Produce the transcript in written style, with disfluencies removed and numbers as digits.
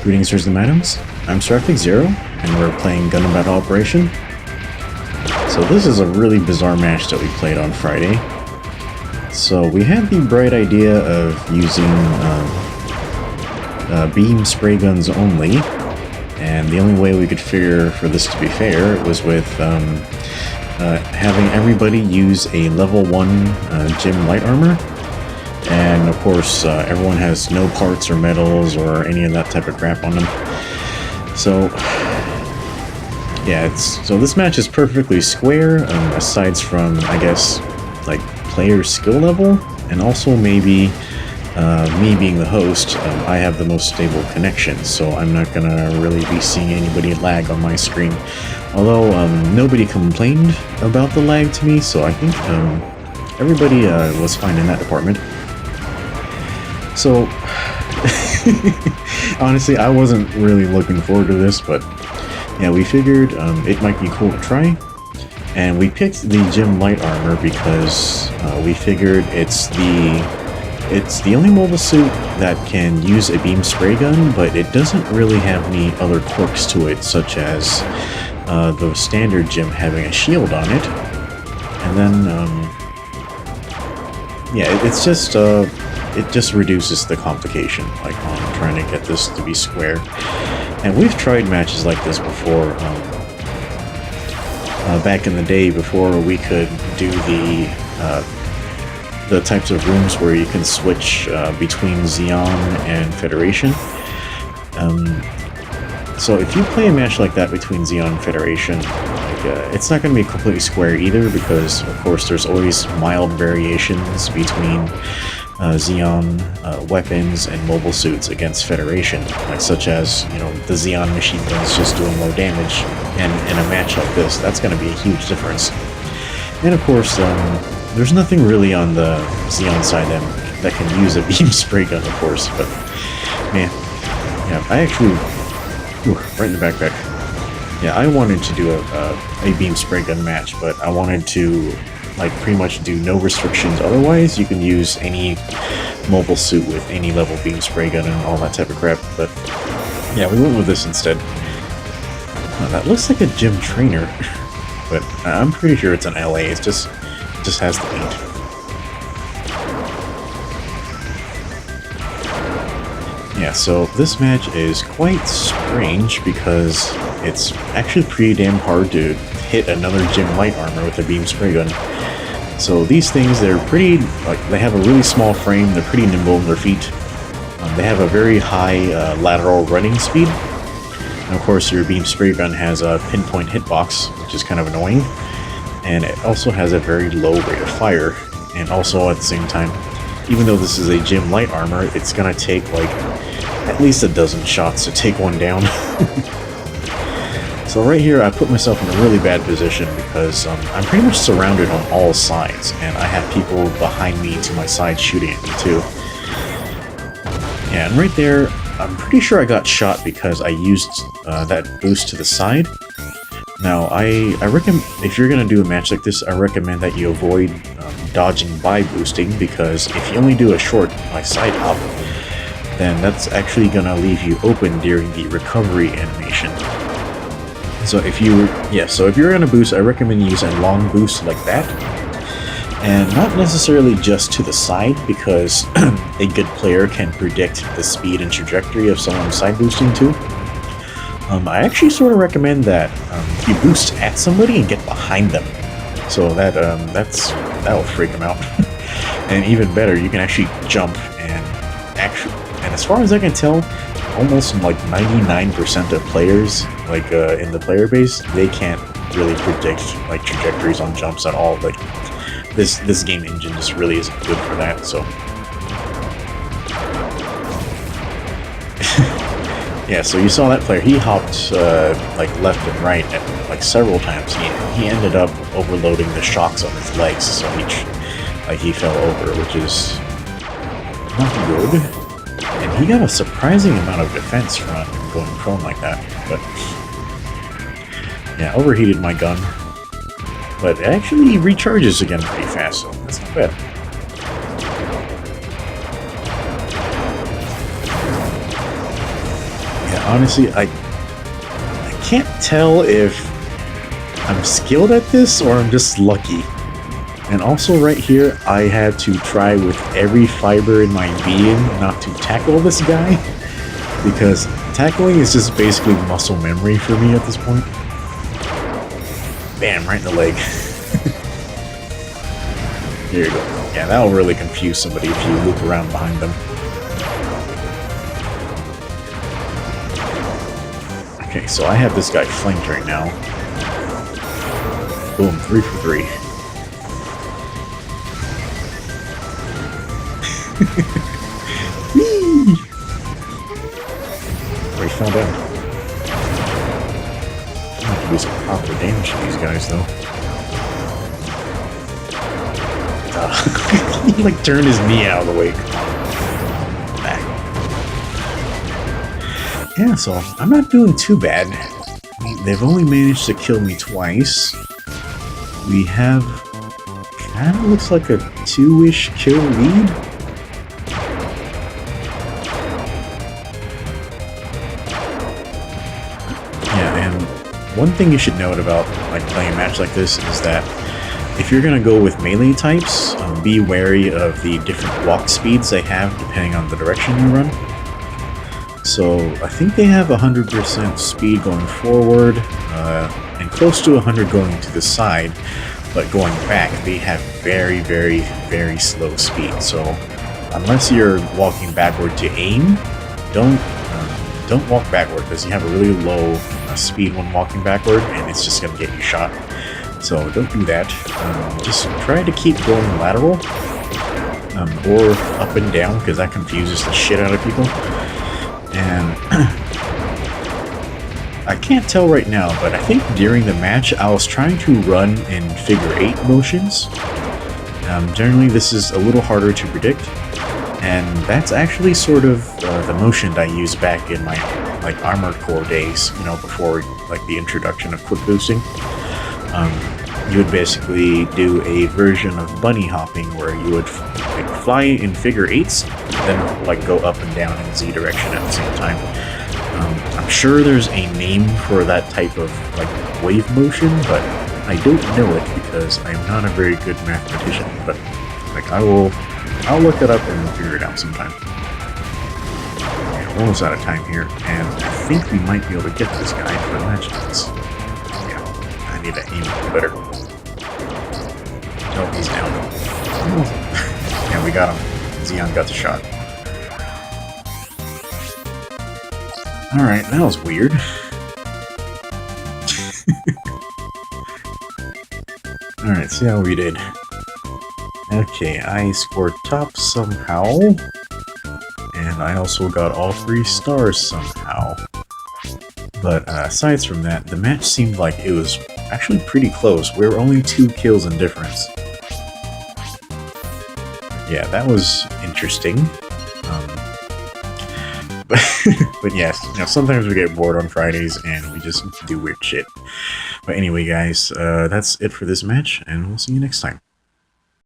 Greetings, Sirs and Madams. I'm Starfleet Zero, and we're playing Gundam Battle Operation. So this is a really bizarre match that we played on Friday. So we had the bright idea of using beam spray guns only, and the only way we could figure for this to be fair was with having everybody use a level 1 gym light armor. And of course, everyone has no parts or medals or any of that type of crap on them. So, yeah, so this match is perfectly square, aside from, I guess, like, player skill level, and also maybe me being the host, I have the most stable connection, so I'm not gonna really be seeing anybody lag on my screen. Although, nobody complained about the lag to me, so I think everybody was fine in that department. So, honestly, I wasn't really looking forward to this, but yeah, we figured it might be cool to try. And we picked the gym light armor because we figured it's the only mobile suit that can use a beam spray gun, but it doesn't really have any other quirks to it, such as the standard gym having a shield on it. And then, yeah, it's just it just reduces the complication, like, on trying to get this to be square. And we've tried matches like this before, back in the day, before we could do the types of rooms where you can switch between Xeon and Federation. So if you play a match like that between Xeon and Federation, like, it's not going to be completely square either, because of course there's always mild variations between Xeon weapons and mobile suits against Federation, like such as, you know, the Xeon machine guns just doing low damage, and in a match like this, that's going to be a huge difference. And of course, there's nothing really on the Xeon side that can use a beam spray gun, of course, but man, yeah, I actually, right in the backpack. Yeah, I wanted to do a beam spray gun match, but I wanted to, like, pretty much do no restrictions. Otherwise, you can use any mobile suit with any level beam spray gun and all that type of crap. But yeah, we went with this instead. That looks like a gym trainer, but I'm pretty sure it's an LA. It just has the paint. Yeah, so this match is quite strange because it's actually pretty damn hard to hit another gym light armor with a beam spray gun. So these things, they're pretty, like, they have a really small frame, they're pretty nimble in their feet. They have a very high lateral running speed. And of course, your beam spray gun has a pinpoint hitbox, which is kind of annoying. And it also has a very low rate of fire. And also, at the same time, even though this is a gym light armor, it's gonna take, like, at least a dozen shots to take one down. So right here, I put myself in a really bad position because I'm pretty much surrounded on all sides, and I have people behind me to my side shooting at me too. Yeah, and right there, I'm pretty sure I got shot because I used that boost to the side. Now, I recommend, if you're going to do a match like this, I recommend that you avoid dodging by boosting, because if you only do a short, like, side hop, then that's actually going to leave you open during the recovery animation. So if you're gonna boost, I recommend you use a long boost like that, and not necessarily just to the side, because a good player can predict the speed and trajectory of someone side boosting too. I actually sort of recommend that you boost at somebody and get behind them, so that that'll freak them out. And even better, you can actually jump and as far as I can tell, almost like 99% of players, like in the player base, they can't really predict, like, trajectories on jumps at all. Like, this game engine just really isn't good for that. So yeah, so you saw that player. He hopped like left and right, and, like, several times. He ended up overloading the shocks on his legs, so he fell over, which is not good. And he got a surprising amount of defense from going prone like that, but yeah, overheated my gun. But it actually recharges again pretty fast, so that's not bad. honestly, I can't tell if I'm skilled at this or I'm just lucky. And also right here, I had to try with every fiber in my being not to tackle this guy, because tackling is just basically muscle memory for me at this point. Bam, right in the leg. Here you go. Yeah, that'll really confuse somebody if you loop around behind them. Okay, so I have this guy flanked right now. Boom, 3 for 3. Whee! Already fell down. I have to do some proper damage to these guys, though. He like turned his knee out of the way. Back. Yeah, so I'm not doing too bad. I mean, they've only managed to kill me twice. We have kind of looks like a 2-ish kill lead. Yeah, and one thing you should note about like playing a match like this is that if you're gonna go with melee types, be wary of the different walk speeds they have depending on the direction you run. So I think they have 100% speed going forward, and close to 100 going to the side, but going back they have very, very, very slow speed. So unless you're walking backward to aim, don't walk backward, because you have a really low speed when walking backward, and it's just gonna get you shot. So don't do that. Just try to keep going lateral, or up and down, because that confuses the shit out of people. And I can't tell right now, but I think during the match I was trying to run in figure 8 motions. Generally this is a little harder to predict, and that's actually sort of the motion I used back in my like Armored Core days, you know, before like the introduction of quick boosting. You would basically do a version of bunny hopping where you would like fly in figure 8s, then like go up and down in Z direction at the same time. I'm sure there's a name for that type of like wave motion, but I don't know it because I'm not a very good mathematician. But like I'll look it up and figure it out sometime. Yeah, we're almost out of time here, and I think we might be able to get this guy for the match dance. Yeah, I need to aim better. Oh, he's down. Yeah, we got him. Xeon got the shot. Alright, that was weird. Alright, see how we did. Okay, I scored top somehow. And I also got all 3 stars somehow. But aside from that, the match seemed like it was actually pretty close. We were only 2 kills in difference. Yeah, that was interesting. But yes, you know, sometimes we get bored on Fridays and we just do weird shit. But anyway, guys, that's it for this match, and we'll see you next time.